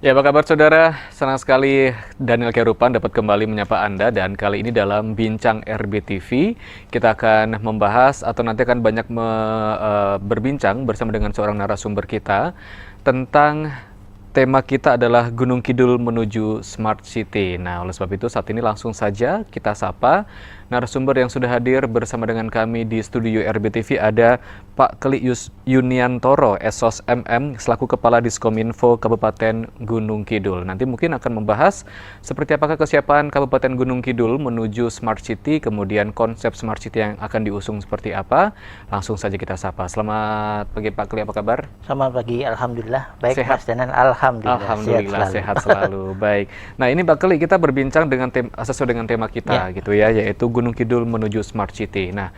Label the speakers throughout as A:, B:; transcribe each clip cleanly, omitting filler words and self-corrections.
A: Ya, apa kabar saudara? Senang sekali Daniel Kerupan dapat kembali menyapa Anda, dan kali ini dalam Bincang RBTV kita akan membahas atau nanti akan banyak berbincang bersama dengan seorang narasumber kita tentang tema kita adalah Gunung Kidul menuju Smart City. Nah, oleh sebab itu saat ini langsung saja kita sapa narasumber yang sudah hadir bersama dengan kami di studio RBTV. Ada Pak Keli Yuniantoro, Esos MM, selaku Kepala Diskominfo Kabupaten Gunung Kidul. Nanti mungkin akan membahas seperti apakah kesiapan Kabupaten Gunung Kidul menuju Smart City, kemudian konsep Smart City yang akan diusung seperti apa. Langsung saja kita sapa. Selamat pagi Pak Keli, apa kabar?
B: Selamat pagi, alhamdulillah. Baik,
A: Sehat.
B: Mas Danan, alhamdulillah.
A: Alhamdulillah sehat selalu. Baik. Nah, ini Pak Keli, kita berbincang dengan sesuai dengan tema kita gitu ya, yaitu Gunung Kidul menuju Smart City. Nah,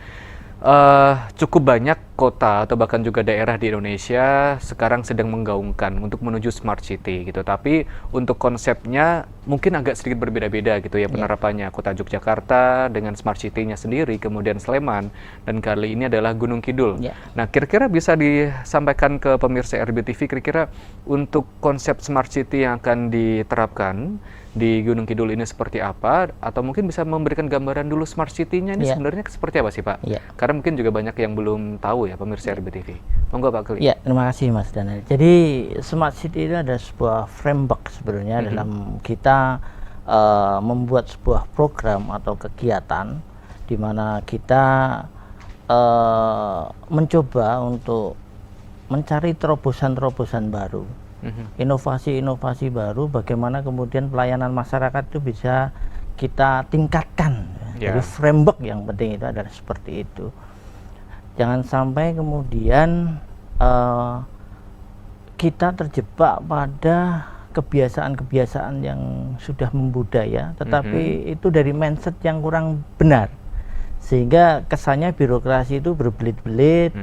A: cukup banyak kota atau bahkan juga daerah di Indonesia sekarang sedang menggaungkan untuk menuju Smart City gitu. Tapi untuk konsepnya mungkin agak sedikit berbeda-beda gitu ya penerapannya. Kota Yogyakarta dengan Smart City-nya sendiri, kemudian Sleman, dan kali ini adalah Gunung Kidul. Nah, kira-kira bisa disampaikan ke pemirsa RBTV kira-kira untuk konsep Smart City yang akan diterapkan di Gunung Kidul ini seperti apa, atau mungkin bisa memberikan gambaran dulu Smart City-nya ini sebenarnya seperti apa sih Pak? Karena mungkin juga banyak yang belum tahu ya pemirsa RBTV. Monggo Pak Keli.
B: Ya, terima kasih Mas Daniel. Jadi Smart City itu ada sebuah framework sebenarnya dalam kita membuat sebuah program atau kegiatan di mana kita mencoba untuk mencari terobosan-terobosan baru. Inovasi-inovasi baru, bagaimana kemudian pelayanan masyarakat itu bisa kita tingkatkan. Jadi framework yang penting itu adalah seperti itu. Jangan sampai kemudian kita terjebak pada kebiasaan-kebiasaan yang sudah membudaya, tetapi itu dari mindset yang kurang benar. Sehingga kesannya birokrasi itu berbelit-belit,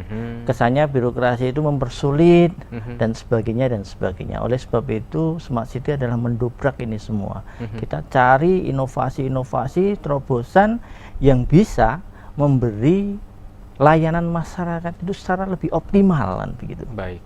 B: kesannya birokrasi itu mempersulit, dan sebagainya dan sebagainya. Oleh sebab itu Smart City adalah mendobrak ini semua. Kita cari inovasi-inovasi, terobosan yang bisa memberi layanan masyarakat itu secara lebih optimal kan begitu.
A: Baik.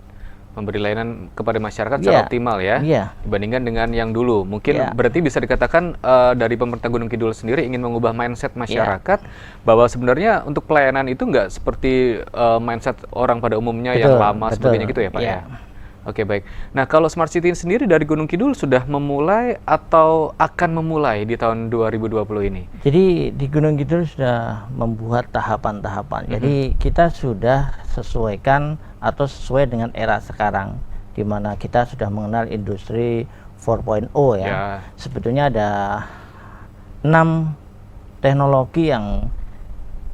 A: Memberi layanan kepada masyarakat secara optimal ya, dibandingkan dengan yang dulu. Mungkin berarti bisa dikatakan dari pemerintah Gunung Kidul sendiri ingin mengubah mindset masyarakat bahwa sebenarnya untuk pelayanan itu nggak seperti mindset orang pada umumnya yang lama sebagainya gitu ya Pak ya. Oke, baik. Nah, kalau Smart City sendiri dari Gunung Kidul sudah memulai atau akan memulai di tahun 2020 ini?
B: Jadi di Gunung Kidul sudah membuat tahapan-tahapan. Jadi kita sudah sesuaikan atau sesuai dengan era sekarang, di mana kita sudah mengenal industri 4.0 ya. Sebetulnya ada 6 teknologi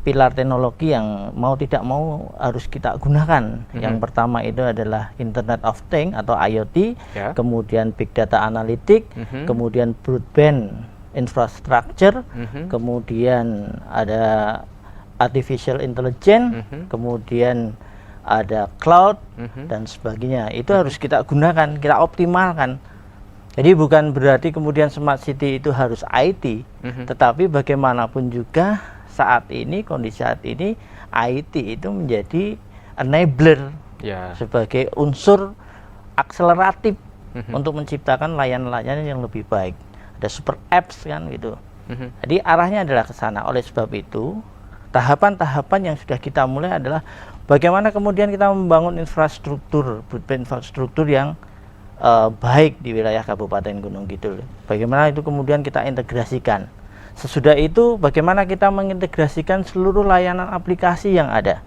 B: pilar teknologi yang mau tidak mau harus kita gunakan. Yang pertama itu adalah Internet of Things atau IoT, kemudian Big Data Analytics, kemudian Broadband Infrastructure, kemudian ada Artificial Intelligence, kemudian ada Cloud, dan sebagainya. Itu harus kita gunakan, kita optimalkan. Jadi bukan berarti kemudian Smart City itu harus IT, tetapi bagaimanapun juga saat ini, kondisi saat ini, IT itu menjadi enabler sebagai unsur akseleratif untuk menciptakan layanan-layanan yang lebih baik. Ada super apps kan gitu. Jadi arahnya adalah ke sana. Oleh sebab itu, tahapan-tahapan yang sudah kita mulai adalah bagaimana kemudian kita membangun infrastruktur, broadband infrastruktur yang baik di wilayah Kabupaten Gunung Kidul. Bagaimana itu kemudian kita integrasikan. Sesudah itu bagaimana kita mengintegrasikan seluruh layanan aplikasi yang ada,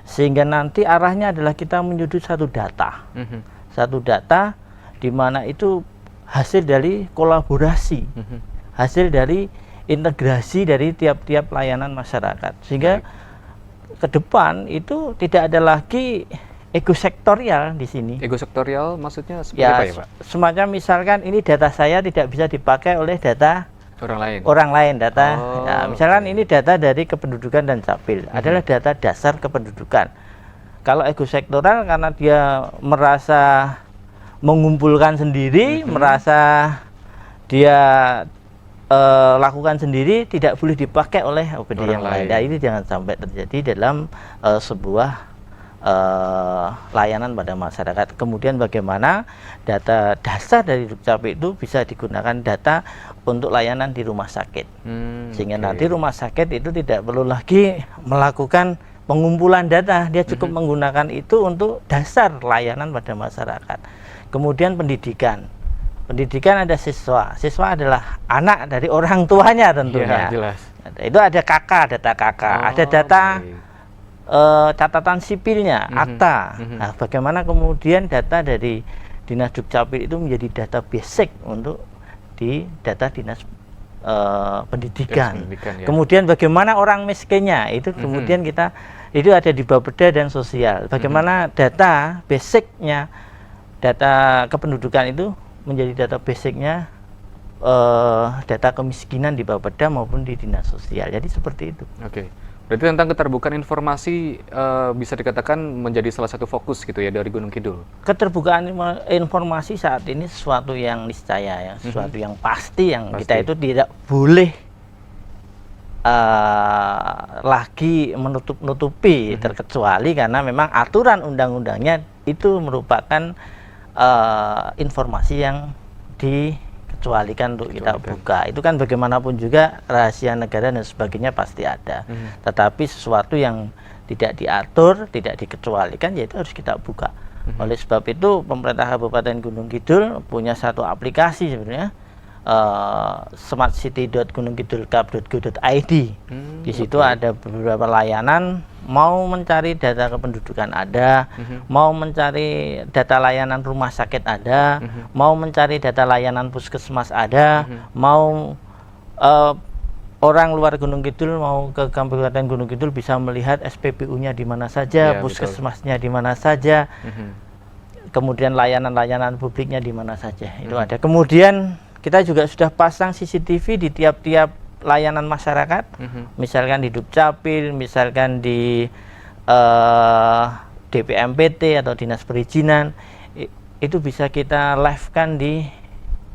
B: sehingga nanti arahnya adalah kita menyudut satu data, satu data di mana itu hasil dari kolaborasi, hasil dari integrasi dari tiap-tiap layanan masyarakat, sehingga ke depan itu tidak ada lagi ekosektorial di sini.
A: Ekosektorial maksudnya seperti apa ya Pak?
B: Semacam misalkan ini data saya tidak bisa dipakai oleh data orang lain data. Misalkan ini data dari kependudukan dan Capil adalah data dasar kependudukan. Kalau ekosektoral karena dia merasa mengumpulkan sendiri, merasa dia lakukan sendiri, tidak boleh dipakai oleh OPD yang lain. Nah, ini jangan sampai terjadi dalam sebuah layanan pada masyarakat. Kemudian bagaimana data dasar dari Dukcapil itu bisa digunakan data untuk layanan di rumah sakit, sehingga nanti rumah sakit itu tidak perlu lagi melakukan pengumpulan data, dia cukup menggunakan itu untuk dasar layanan pada masyarakat. Kemudian pendidikan ada siswa adalah anak dari orang tuanya tentunya.
A: Ya, jelas.
B: Itu ada KK, data KK, ada data catatan sipilnya, akta. Nah, bagaimana kemudian data dari Dinas Dukcapil itu menjadi data basic untuk di data Dinas pendidikan.
A: Ya.
B: Kemudian bagaimana orang miskinnya itu kemudian kita itu ada di Bapeda dan sosial. Bagaimana data basicnya, data kependudukan itu menjadi data basicnya data kemiskinan di Bapeda maupun di Dinas Sosial. Jadi seperti itu.
A: Oke. Berarti tentang keterbukaan informasi bisa dikatakan menjadi salah satu fokus gitu ya dari Gunung Kidul.
B: Keterbukaan informasi saat ini sesuatu yang niscaya ya, sesuatu yang pasti yang kita itu tidak boleh lagi menutup-nutupi, terkecuali karena memang aturan undang-undangnya itu merupakan informasi yang dikecualikan untuk kita buka. Itu kan bagaimanapun juga rahasia negara dan sebagainya pasti ada. Tetapi sesuatu yang tidak diatur, tidak dikecualikan, yaitu harus kita buka. Oleh sebab itu pemerintah Kabupaten Gunung Kidul punya satu aplikasi sebenarnya, smartcity.gunungkidulkap.go.id. Di situ ada beberapa layanan, mau mencari data kependudukan ada, mau mencari data layanan rumah sakit ada, mau mencari data layanan puskesmas ada, mau orang luar Gunung Kidul mau ke Kabupaten Gunung Kidul bisa melihat SPBU-nya di mana saja, puskesmasnya di mana saja, kemudian layanan-layanan publiknya di mana saja. Itu ada. Kemudian kita juga sudah pasang CCTV di tiap-tiap layanan masyarakat, misalkan di Dukcapil, misalkan di DPMPT atau Dinas Perizinan, itu bisa kita live-kan di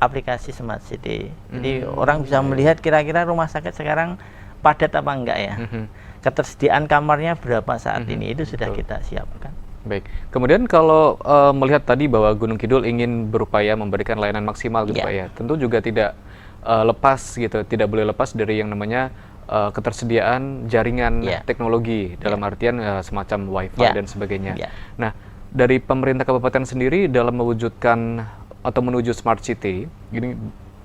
B: aplikasi Smart City. Jadi orang bisa melihat kira-kira rumah sakit sekarang padat apa enggak ya, ketersediaan kamarnya berapa saat ini, itu sudah kita siapkan.
A: Baik. Kemudian kalau melihat tadi bahwa Gunung Kidul ingin berupaya memberikan layanan maksimal gitu Pak ya, tentu juga tidak lepas gitu, tidak boleh lepas dari yang namanya ketersediaan jaringan teknologi dalam artian semacam wifi dan sebagainya. Nah, dari pemerintah kabupaten sendiri dalam mewujudkan atau menuju smart city, ini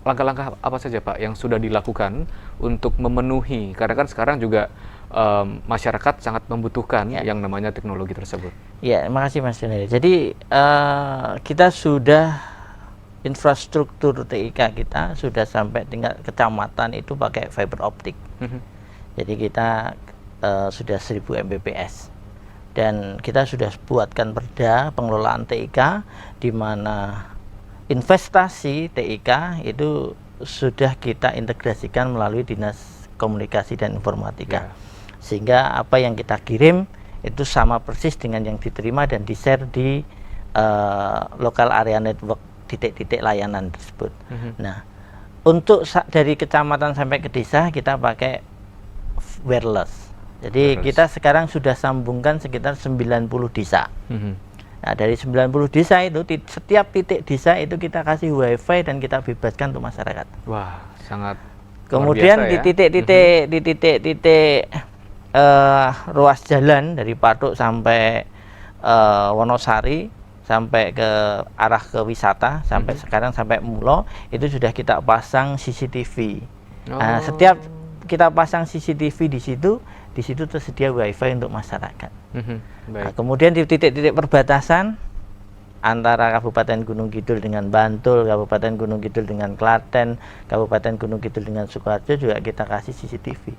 A: langkah-langkah apa saja Pak yang sudah dilakukan untuk memenuhi, karena kan sekarang juga masyarakat sangat membutuhkan yang namanya teknologi tersebut.
B: Ya, makasih Mas Yunari. Jadi kita sudah infrastruktur TIK kita sudah sampai tingkat kecamatan itu pakai fiber optik. Jadi kita sudah 1000 Mbps dan kita sudah buatkan perda pengelolaan TIK di mana investasi TIK itu sudah kita integrasikan melalui Dinas Komunikasi dan Informatika. Sehingga apa yang kita kirim itu sama persis dengan yang diterima dan di-share di local area network titik-titik layanan tersebut. Nah, untuk dari kecamatan sampai ke desa kita pakai wireless. Jadi kita sekarang sudah sambungkan sekitar 90 desa. Nah, dari 90 desa itu setiap titik desa itu kita kasih wifi dan kita bebaskan untuk masyarakat.
A: Wah, sangat
B: kemudian di titik-titik ruas jalan dari Patuk sampai Wonosari sampai ke arah ke wisata sampai sekarang sampai Mulo itu sudah kita pasang CCTV. Nah, setiap kita pasang CCTV di situ tersedia wifi untuk masyarakat. Nah, kemudian di titik-titik perbatasan antara Kabupaten Gunung Kidul dengan Bantul, Kabupaten Gunung Kidul dengan Klaten, Kabupaten Gunung Kidul dengan Sukoharjo juga kita kasih CCTV.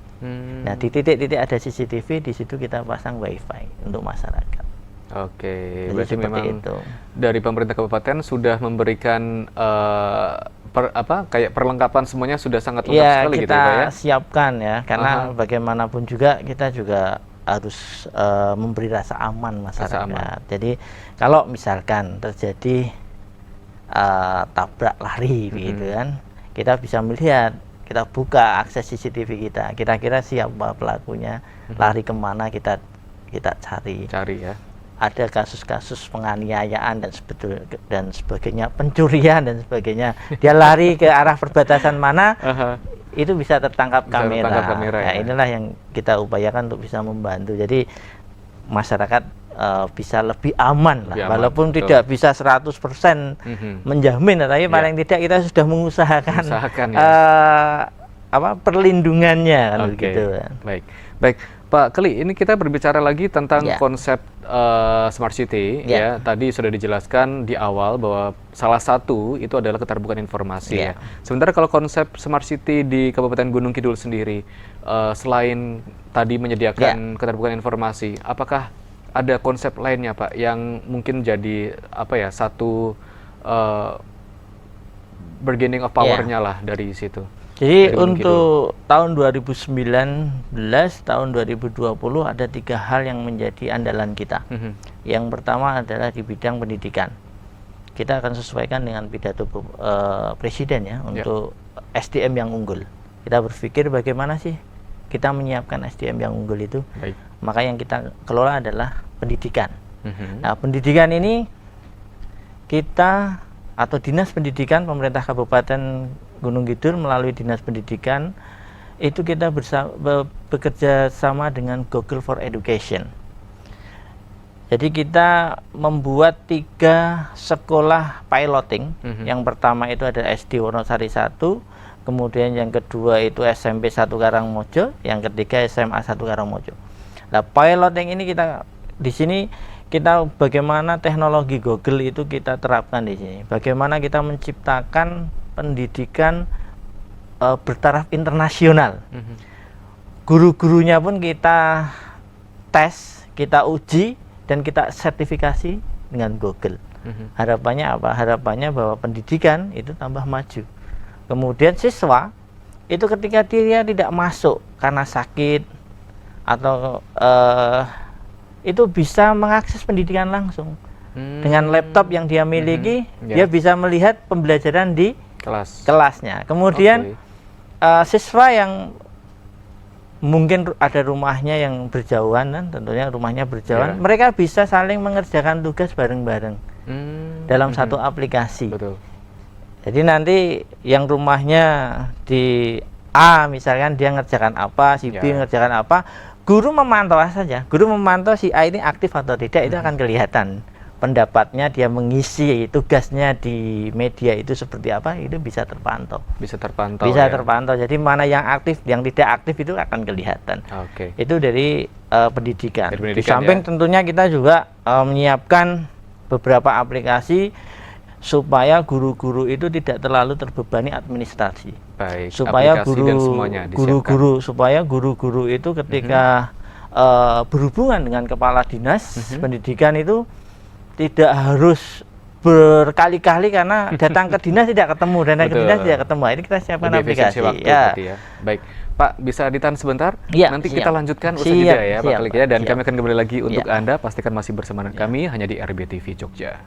B: Nah, di titik-titik ada CCTV, di situ kita pasang wifi untuk masyarakat.
A: Oke,
B: jadi
A: berarti memang
B: itu.
A: Dari pemerintah kabupaten sudah memberikan kayak perlengkapan semuanya sudah sangat lengkap sekali gitu ya Pak ya?
B: Kita siapkan ya, karena bagaimanapun juga kita juga harus memberi rasa aman masyarakat. Jadi kalau misalkan terjadi tabrak lari begitu kan, kita bisa melihat, kita buka akses CCTV kita, kira-kira siapa pelakunya, lari kemana, kita cari
A: ya.
B: ada kasus-kasus penganiayaan dan sebagainya, pencurian dan sebagainya, dia lari ke arah perbatasan mana, itu bisa tertangkap kamera. Nah, inilah yang kita upayakan untuk bisa membantu. Jadi masyarakat bisa lebih aman lah, walaupun tidak bisa 100% menjamin, tapi paling tidak kita sudah mengusahakan perlindungannya kan gitu.
A: Baik Pak Keli, ini kita berbicara lagi tentang konsep Smart City ya. Tadi sudah dijelaskan di awal bahwa salah satu itu adalah keterbukaan informasi ya. Sementara kalau konsep Smart City di Kabupaten Gunung Kidul sendiri, selain tadi menyediakan keterbukaan informasi, apakah ada konsep lainnya Pak yang mungkin jadi satu bargaining of power-nya lah dari situ?
B: Jadi untuk tahun 2019, tahun 2020 ada 3 hal yang menjadi andalan kita. Yang pertama adalah di bidang pendidikan. Kita akan sesuaikan dengan pidato Presiden ya, untuk SDM yang unggul. Kita berpikir bagaimana sih kita menyiapkan SDM yang unggul itu. Maka yang kita kelola adalah pendidikan. Nah, pendidikan ini kita atau Dinas Pendidikan Pemerintah Kabupaten Gunung Kidul melalui Dinas Pendidikan itu kita bekerja sama dengan Google for Education. Jadi kita membuat 3 sekolah piloting. Yang pertama itu ada SD Wonosari 1, kemudian yang kedua itu SMP 1 Karangmojo, yang ketiga SMA 1 Karangmojo. Nah, piloting ini di sini kita bagaimana teknologi Google itu kita terapkan di sini. Bagaimana kita menciptakan pendidikan bertaraf internasional. Guru-gurunya pun kita tes, kita uji, dan kita sertifikasi dengan Google. Harapannya apa? Harapannya bahwa pendidikan itu tambah maju. Kemudian siswa itu ketika dia tidak masuk karena sakit atau itu bisa mengakses pendidikan langsung dengan laptop yang dia miliki. Dia bisa melihat pembelajaran di kelasnya. Kemudian siswa yang mungkin ada rumahnya yang berjauhan, kan, tentunya rumahnya berjauhan, mereka bisa saling mengerjakan tugas bareng-bareng dalam satu aplikasi. Jadi nanti yang rumahnya di A misalkan dia ngerjakan apa, si B ngerjakan apa, guru memantau saja. Guru memantau si A ini aktif atau tidak, itu akan kelihatan. Pendapatnya, dia mengisi tugasnya di media itu seperti apa, itu bisa terpantau. Bisa terpantau. Jadi mana yang aktif, yang tidak aktif itu akan kelihatan. Itu dari pendidikan. Di samping tentunya kita juga menyiapkan beberapa aplikasi supaya guru-guru itu tidak terlalu terbebani administrasi. Supaya guru-guru itu ketika berhubungan dengan kepala dinas pendidikan itu tidak harus berkali-kali karena datang ke dinas tidak ketemu, datang ke dinas tidak ketemu. Ini kita siapkan aplikasi.
A: Baik, Pak, bisa ditahan sebentar? Nanti kita lanjutkan usai jeda ya, Pak Klik ya. Dan kami akan kembali lagi untuk Anda. Pastikan masih bersama kami hanya di RBTV Jogja.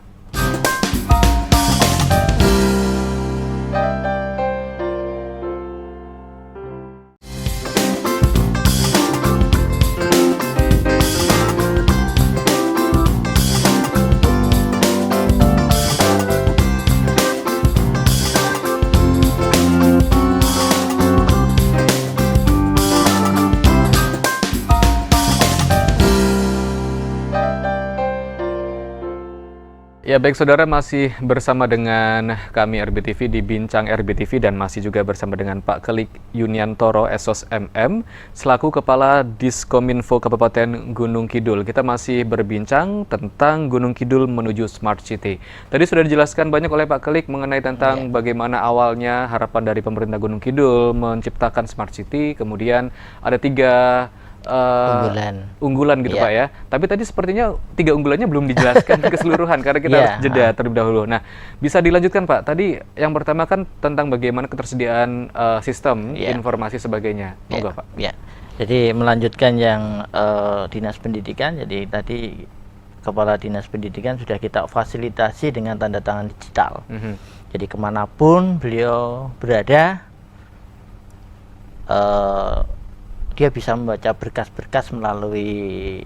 A: Ya baik saudara, masih bersama dengan kami RBTV di Bincang RBTV dan masih juga bersama dengan Pak Klik Yuniantoro Esos MM selaku Kepala Diskominfo Kabupaten Gunung Kidul. Kita masih berbincang tentang Gunung Kidul menuju Smart City. Tadi sudah dijelaskan banyak oleh Pak Klik mengenai tentang bagaimana awalnya harapan dari pemerintah Gunung Kidul menciptakan Smart City, kemudian ada 3 unggulan gitu Pak ya. Tapi tadi sepertinya 3 unggulannya belum dijelaskan keseluruhan karena kita harus jeda terlebih dahulu. Nah, bisa dilanjutkan Pak. Tadi yang pertama kan tentang bagaimana ketersediaan sistem informasi sebagainya. Monggo Pak.
B: Jadi melanjutkan yang Dinas Pendidikan. Jadi tadi Kepala Dinas Pendidikan sudah kita fasilitasi dengan tanda tangan digital. Jadi kemanapun beliau berada, dia bisa membaca berkas-berkas melalui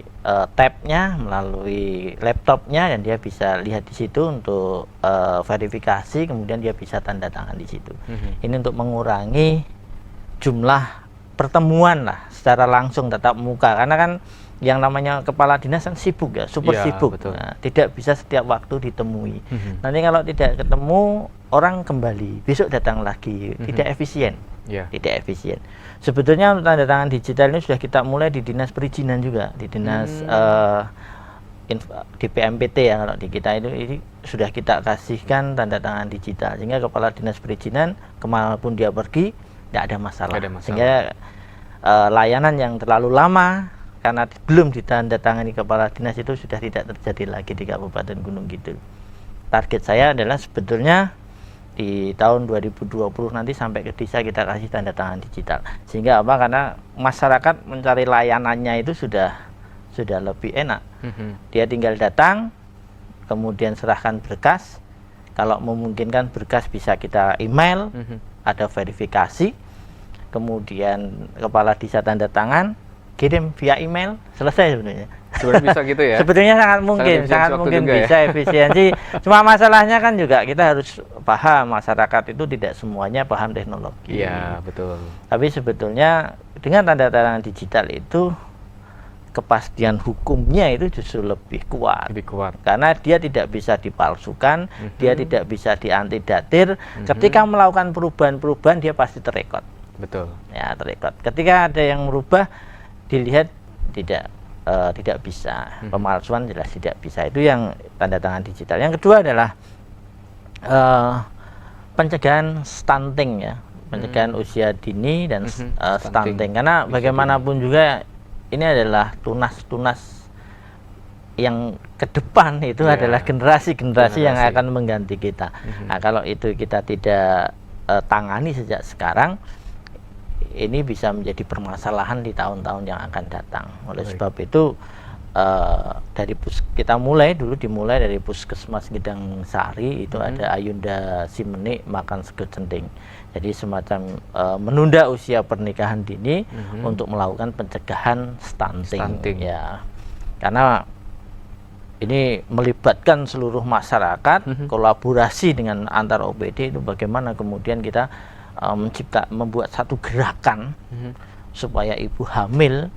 B: tabnya, melalui laptopnya, dan dia bisa lihat di situ untuk verifikasi, kemudian dia bisa tanda tangan di situ. Ini untuk mengurangi jumlah pertemuan lah secara langsung tatap muka, karena kan yang namanya kepala dinas kan sibuk ya, super sibuk. Nah, tidak bisa setiap waktu ditemui. Nanti kalau tidak ketemu, orang kembali besok datang lagi, tidak efisien. Tidak efisien. Sebetulnya tanda tangan digital ini sudah kita mulai di dinas perizinan juga, di dinas di PMPT ya, kalau di kita ini sudah kita kasihkan tanda tangan digital, sehingga kepala dinas perizinan kemanapun dia pergi tidak ada masalah. Sehingga layanan yang terlalu lama karena belum ditandatangani kepala dinas itu sudah tidak terjadi lagi di Kabupaten Gunung Kidul. Target saya adalah sebetulnya di tahun 2020 nanti sampai ke desa kita kasih tanda tangan digital. Sehingga apa? Karena masyarakat mencari layanannya itu sudah lebih enak. Dia tinggal datang, kemudian serahkan berkas. Kalau memungkinkan berkas bisa kita email, ada verifikasi, kemudian kepala desa tanda tangan, kirim via email, selesai sebenarnya.
A: Sebenarnya bisa gitu ya?
B: Sebetulnya sangat mungkin bisa efisiensi. Cuma masalahnya kan juga kita harus paham, masyarakat itu tidak semuanya paham teknologi.
A: Iya, betul.
B: Tapi sebetulnya dengan tanda tangan digital itu kepastian hukumnya itu justru lebih kuat. Karena dia tidak bisa dipalsukan, dia tidak bisa diantidatir. Ketika melakukan perubahan-perubahan dia pasti terekod.
A: Betul.
B: Ya, terekod. Ketika ada yang merubah, dilihat tidak bisa, pemalsuan jelas tidak bisa. Itu yang tanda tangan digital. Yang kedua adalah pencegahan stunting ya, pencegahan usia dini dan stunting. Karena bagaimanapun juga ini adalah tunas-tunas yang ke depan itu adalah generasi-generasi yang akan mengganti kita. Nah, kalau itu kita tidak tangani sejak sekarang, ini bisa menjadi permasalahan di tahun-tahun yang akan datang. Oleh sebab itu kita dimulai dari Puskesmas Gidang Sari itu ada Ayunda Simenik makan sego centing. Jadi semacam menunda usia pernikahan dini untuk melakukan pencegahan stunting. Ya. Karena ini melibatkan seluruh masyarakat, kolaborasi dengan antar OPD itu bagaimana kemudian kita membuat satu gerakan supaya ibu hamil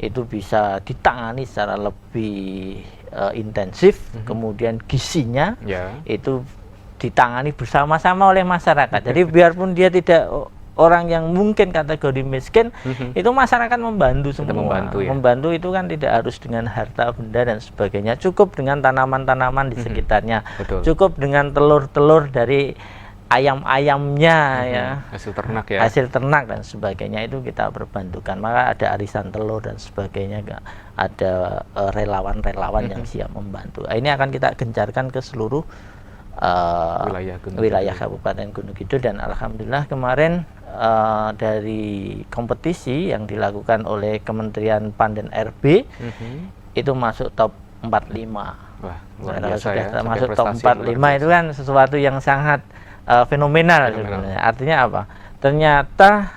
B: itu bisa ditangani secara lebih intensif, kemudian gizinya itu ditangani bersama-sama oleh masyarakat. Jadi biarpun dia tidak orang yang mungkin kategori miskin, itu masyarakat membantu semua. Membantu itu kan tidak harus dengan harta benda dan sebagainya, cukup dengan tanaman-tanaman di sekitarnya, cukup dengan telur-telur dari ayam-ayamnya ya, hasil ternak dan sebagainya, itu kita perbantukan. Maka ada arisan telur dan sebagainya, ada relawan-relawan yang siap membantu. Ini akan kita gencarkan ke seluruh wilayah Kabupaten Gunung Kidul. Dan alhamdulillah kemarin dari kompetisi yang dilakukan oleh Kementerian PAN dan RB itu masuk top 45.
A: Wah, luar biasa ya.
B: Masuk top 45 itu kan sesuatu yang sangat fenomenal sebenarnya. Artinya apa? Ternyata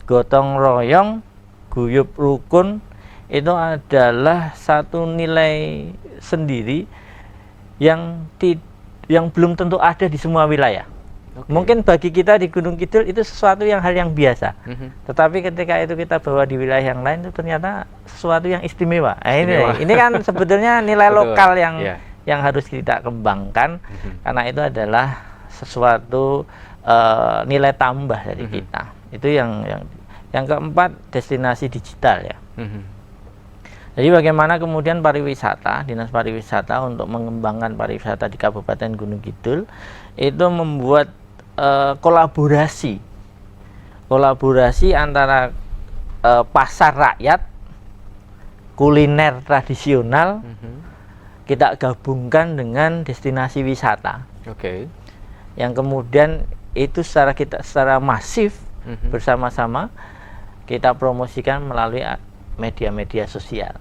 B: gotong royong, guyup rukun itu adalah satu nilai sendiri yang belum tentu ada di semua wilayah. Mungkin bagi kita di Gunung Kidul itu sesuatu hal yang biasa. Tetapi ketika itu kita bawa di wilayah yang lain itu ternyata sesuatu yang istimewa. Nah, ini kan sebetulnya nilai lokal yang harus kita kembangkan, karena itu adalah sesuatu nilai tambah dari kita. Itu yang keempat, destinasi digital ya. Jadi bagaimana kemudian pariwisata, Dinas Pariwisata untuk mengembangkan pariwisata di Kabupaten Gunung Kidul itu membuat kolaborasi antara pasar rakyat, kuliner tradisional, kita gabungkan dengan destinasi wisata. Yang kemudian itu secara masif bersama-sama kita promosikan melalui media-media sosial.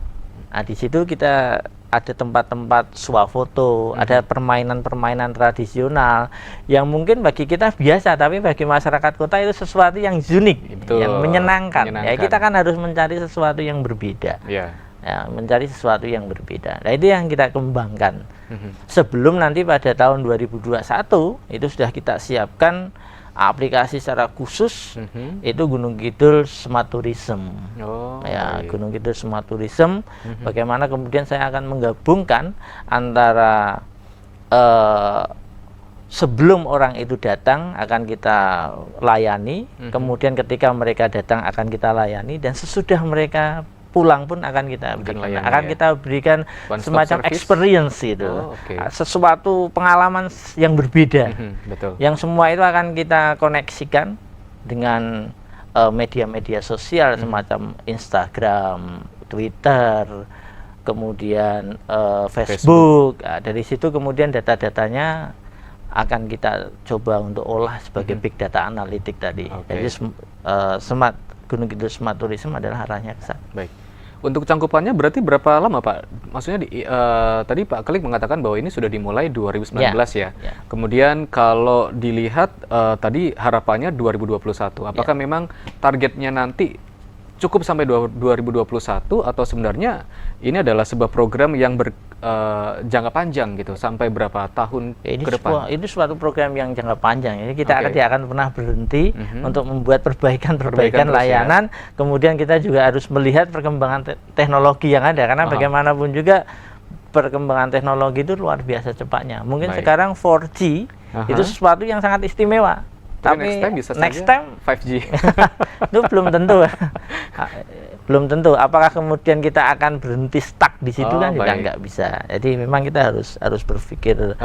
B: Nah, di situ kita ada tempat-tempat swafoto, ada permainan-permainan tradisional yang mungkin bagi kita biasa, tapi bagi masyarakat kota itu sesuatu yang unik,
A: Betul,
B: yang menyenangkan. Ya,
A: menyenangkan.
B: kita kan harus mencari sesuatu yang berbeda.
A: Ya.
B: Ya, mencari sesuatu yang berbeda. Nah, itu yang kita kembangkan. Sebelum nanti pada tahun 2021 itu sudah kita siapkan aplikasi secara khusus, itu Gunung Kidul Smart Tourism.
A: Oh,
B: Ya,
A: baik.
B: Gunung Kidul Smart Tourism. Bagaimana kemudian saya akan menggabungkan antara sebelum orang itu datang akan kita layani, kemudian ketika mereka datang akan kita layani, dan sesudah mereka pulang pun akan kita berikan, kita berikan semacam
A: service?
B: Experience itu.
A: Oh, okay.
B: Sesuatu pengalaman yang berbeda.
A: Betul.
B: Yang semua itu akan kita koneksikan dengan media-media sosial semacam Instagram, Twitter, kemudian Facebook. Nah, dari situ kemudian data-datanya akan kita coba untuk olah sebagai big data analitik tadi. Jadi smart Gunung Kidul Smart Tourism adalah arahnya ke sana.
A: Baik. Untuk cangkupannya berarti berapa lama, Pak? Maksudnya tadi Pak Klik mengatakan bahwa ini sudah dimulai 2019 ya. Kemudian kalau dilihat tadi harapannya 2021. Apakah memang targetnya nanti cukup sampai 2021 atau sebenarnya ini adalah sebuah program yang jangka panjang gitu, sampai berapa tahun ke depan?
B: Ini suatu program yang jangka panjang. Jadi kita tidak akan pernah berhenti untuk membuat perbaikan layanan. Kemudian kita juga harus melihat perkembangan teknologi yang ada, karena bagaimanapun juga perkembangan teknologi itu luar biasa cepatnya. Mungkin sekarang 4G itu sesuatu yang sangat istimewa. Tapi next time
A: 5G
B: itu belum tentu. Belum tentu. Apakah kemudian kita akan berhenti stuck di situ kan juga nggak bisa. Jadi memang kita harus berpikir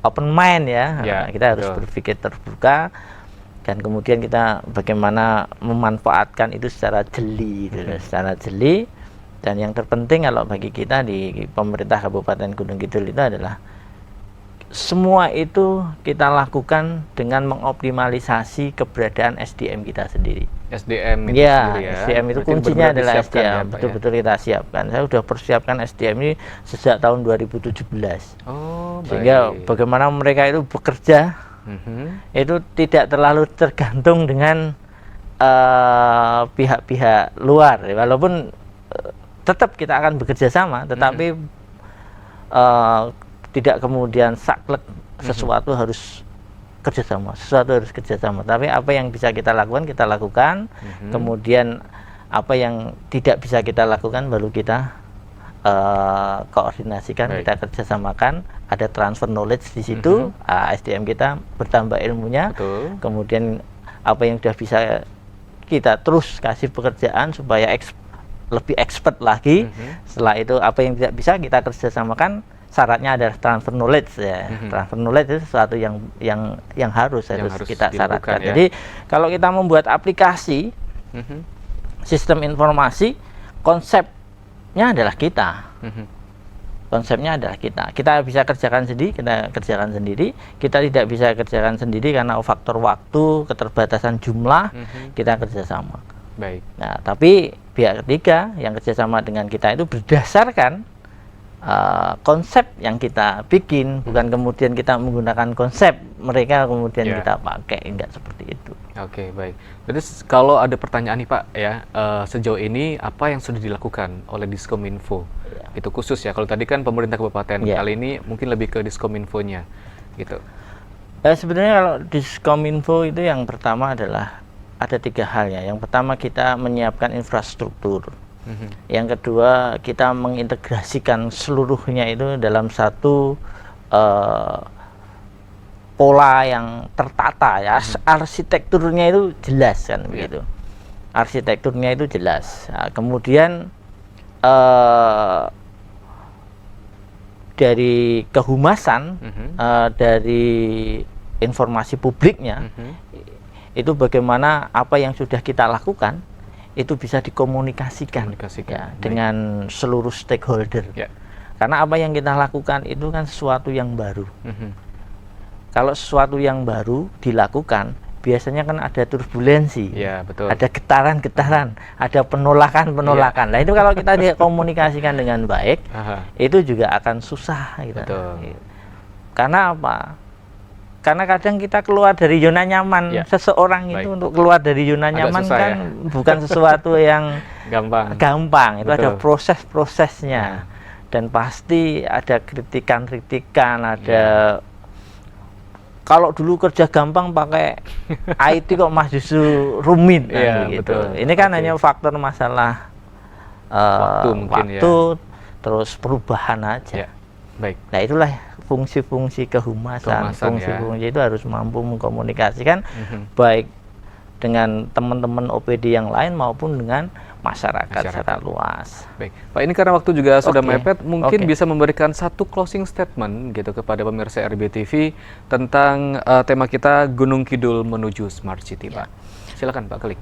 B: open mind ya. Kita harus berpikir terbuka, dan kemudian kita bagaimana memanfaatkan itu secara jeli, secara jeli. Dan yang terpenting kalau bagi kita di pemerintah Kabupaten Gunung Kidul itu adalah semua itu kita lakukan dengan mengoptimalisasi keberadaan SDM kita sendiri.
A: SDM itu sendiri ya.
B: SDM itu kuncinya adalah SDM. Betul-betul kita siapkan. Saya sudah persiapkan SDM ini sejak tahun 2017. Sehingga bagaimana mereka itu bekerja itu tidak terlalu tergantung dengan pihak-pihak luar. Walaupun tetap kita akan bekerja sama, tetapi tidak kemudian saklek sesuatu harus kerjasama, tapi apa yang bisa kita lakukan, kemudian apa yang tidak bisa kita lakukan baru kita koordinasikan, kita kerjasamakan, ada transfer knowledge di situ, SDM kita bertambah ilmunya, kemudian apa yang sudah bisa kita terus kasih pekerjaan supaya lebih expert lagi, setelah itu apa yang tidak bisa kita kerjasamakan. Syaratnya adalah transfer knowledge ya. Transfer knowledge itu sesuatu yang harus kita syaratkan. Jadi kalau kita membuat aplikasi sistem informasi, konsepnya adalah kita. Konsepnya adalah kita. Kita bisa kerjakan sendiri, kita tidak bisa kerjakan sendiri karena faktor waktu, keterbatasan jumlah, kita kerjasama.
A: Baik.
B: Nah, tapi pihak ketiga yang kerjasama dengan kita itu berdasarkan konsep yang kita bikin, bukan kemudian kita menggunakan konsep mereka kemudian kita pakai, enggak seperti itu.
A: Oke, baik. Berarti kalau ada pertanyaan nih Pak ya, sejauh ini apa yang sudah dilakukan oleh Diskominfo? Itu khusus ya. Kalau tadi kan pemerintah kabupaten, kali ini mungkin lebih ke Diskominfonya, gitu.
B: Sebenarnya kalau Diskominfo itu yang pertama adalah ada 3 hal ya. Yang pertama kita menyiapkan infrastruktur. Yang kedua kita mengintegrasikan seluruhnya itu dalam satu pola yang tertata ya. Arsitekturnya itu jelas kan begitu. Arsitekturnya itu jelas. Nah, kemudian dari kehumasan, dari informasi publiknya, itu bagaimana apa yang sudah kita lakukan itu bisa dikomunikasikan ya, dengan seluruh stakeholder. Karena apa yang kita lakukan itu kan sesuatu yang baru. Kalau sesuatu yang baru dilakukan, biasanya kan ada turbulensi,
A: Ya, betul.
B: ada getaran-getaran, ada penolakan-penolakan. Nah, itu kalau kita komunikasikan dengan baik,
A: Aha,
B: itu juga akan susah gitu.
A: betul.
B: Karena apa? Karena kadang kita keluar dari zona nyaman.
A: Ya.
B: Seseorang itu
A: Baik.
B: untuk keluar dari zona
A: Agak
B: nyaman
A: susah
B: kan
A: ya.
B: bukan sesuatu yang
A: Gampang.
B: Itu ada
A: Betul.
B: proses-prosesnya. Dan pasti ada kritikan-kritikan, ada kalau dulu kerja gampang pakai IT kok Mas justru rumit kan,
A: Iya,
B: begitu.
A: betul.
B: Ini kan
A: Oke.
B: hanya faktor masalah
A: Waktu mungkin ya.
B: terus perubahan aja.
A: Ya, baik.
B: Nah, itulah fungsi-fungsi kehumasan.
A: Kehumasan,
B: Fungsi-fungsi itu harus mampu mengkomunikasikan
A: Mhm.
B: baik dengan teman-teman OPD yang lain maupun dengan masyarakat secara
A: Masyarakat.
B: luas.
A: Baik, Pak, ini karena waktu juga sudah
B: Oke,
A: mepet, mungkin
B: oke.
A: bisa memberikan satu closing statement gitu kepada pemirsa RBTV tentang tema kita Gunung Kidul menuju Smart City,
B: Ya.
A: Pak. Silakan Pak Kelik.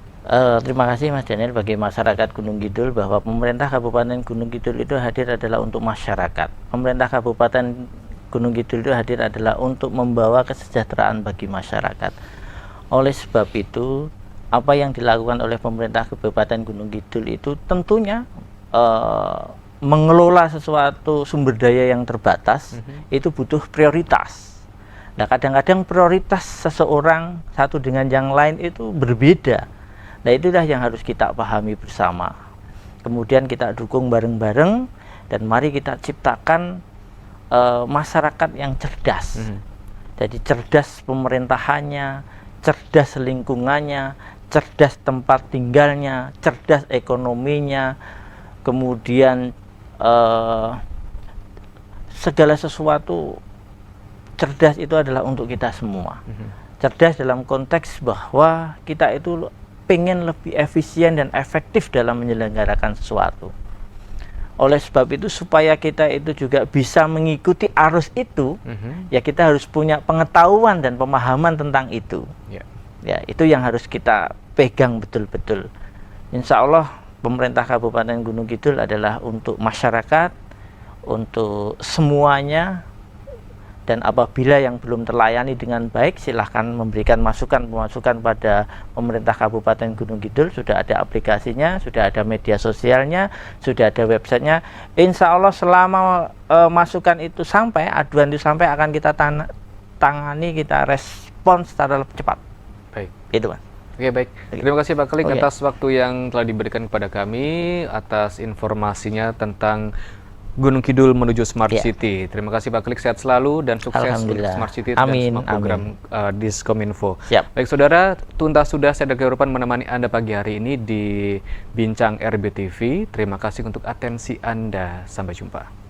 B: Terima kasih Mas Daniel bagi masyarakat Gunung Kidul bahwa pemerintah Kabupaten Gunung Kidul itu hadir adalah untuk masyarakat. Pemerintah Kabupaten Gunung Kidul itu hadir adalah untuk membawa kesejahteraan bagi masyarakat. Oleh sebab itu, apa yang dilakukan oleh pemerintah Kabupaten Gunung Kidul itu tentunya mengelola sesuatu sumber daya yang terbatas itu butuh prioritas. Nah, kadang-kadang prioritas seseorang satu dengan yang lain itu berbeda. Nah, itulah yang harus kita pahami bersama. Kemudian kita dukung bareng-bareng dan mari kita ciptakan masyarakat yang cerdas. Jadi cerdas pemerintahannya, cerdas lingkungannya, cerdas tempat tinggalnya, cerdas ekonominya, kemudian segala sesuatu cerdas itu adalah untuk kita semua. Cerdas dalam konteks bahwa kita itu pengen lebih efisien dan efektif dalam menyelenggarakan sesuatu. Oleh sebab itu supaya kita itu juga bisa mengikuti arus itu, ya kita harus punya pengetahuan dan pemahaman tentang itu. Ya, itu yang harus kita pegang betul-betul. Insya Allah pemerintah Kabupaten Gunung Kidul adalah untuk masyarakat, untuk semuanya. Dan apabila yang belum terlayani dengan baik, silahkan memberikan masukan-masukan pada pemerintah Kabupaten Gunung Kidul. Sudah ada aplikasinya, sudah ada media sosialnya, sudah ada websitenya. Insya Allah selama masukan itu sampai, aduan itu sampai, akan kita tangani, kita respon secara lebih cepat.
A: Baik.
B: Itu, Mas.
A: Oke, baik. Terima kasih Pak Kelik
B: Oke.
A: atas waktu yang telah diberikan kepada kami, atas informasinya tentang Gunung Kidul menuju Smart
B: Ya.
A: City. Terima kasih Pak Kelik, sehat selalu dan sukses untuk
B: Alhamdulillah.
A: Smart City
B: Amin,
A: dan semua program Diskominfo.
B: Siap.
A: Baik saudara, tuntas sudah saya Dr. Rupan menemani Anda pagi hari ini di Bincang RBTV. Terima kasih untuk atensi Anda. Sampai jumpa.